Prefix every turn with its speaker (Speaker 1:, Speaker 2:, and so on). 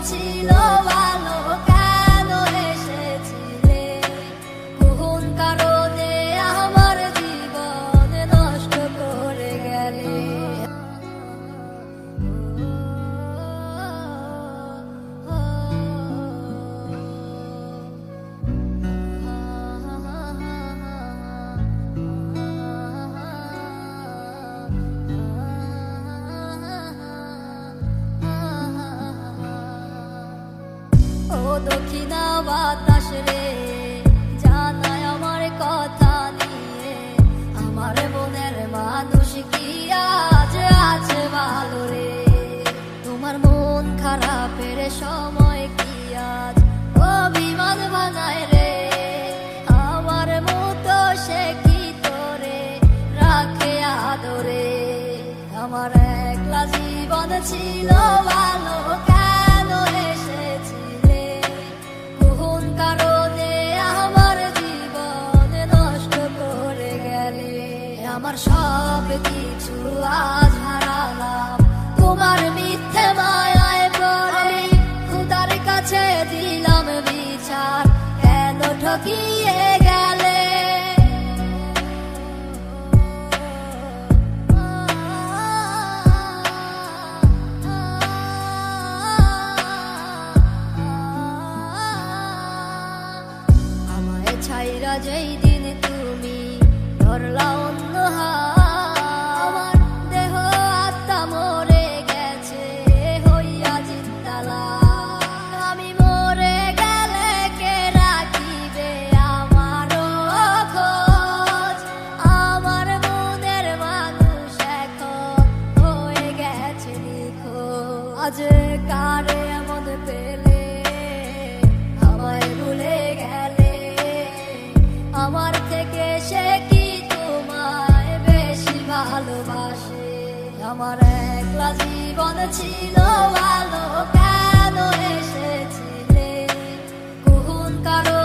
Speaker 1: ছিল ভালো, কেন এসেছিলে? কোন কারণে আমার জীবন নষ্ট করে গেলে? ও দক্ষিণা বাতাস রে, জানাই আমার কথা নিয়ে, আমার মনের মানুষ কি আজ আছে ভালো রে? তোমার মন খারাপের সময় কি আজ অভিমান বানায় রে? আমার মতো সে কি তোরে রাখে আদরে? আমার একলা জীবন ছিল ভালো, কেন এসেছিলে? কোন কারণে আমার জীবন নষ্ট করে গেলে? আমার সব কিছু আজ হারালাম তোমার মিথ্যে মায়ায় পড়ে। খোদার কাছে দিলাম বিচার, কেন ঠকিয়ে গেলে? আমায় ছাইরা যেই দিন তুমি ধরলা অন্য হাত, আমার দেহ আত্মা মরে গেছে হইয়া জিন্দালা। আমি মরে গেলে কে রাখিবে আমারও খোঁজ? আমার মনের মানুষ এখন হয়ে গেছে নিখোঁজ। আজ কারে এমন পেলে আমায় ভুলে গেলে? আমার থেকে সে কি তোমায় বেশি ভালোবাসে? আমার একলা জীবন ছিল ভালো, কেন এসেছিলে? কোন কারণে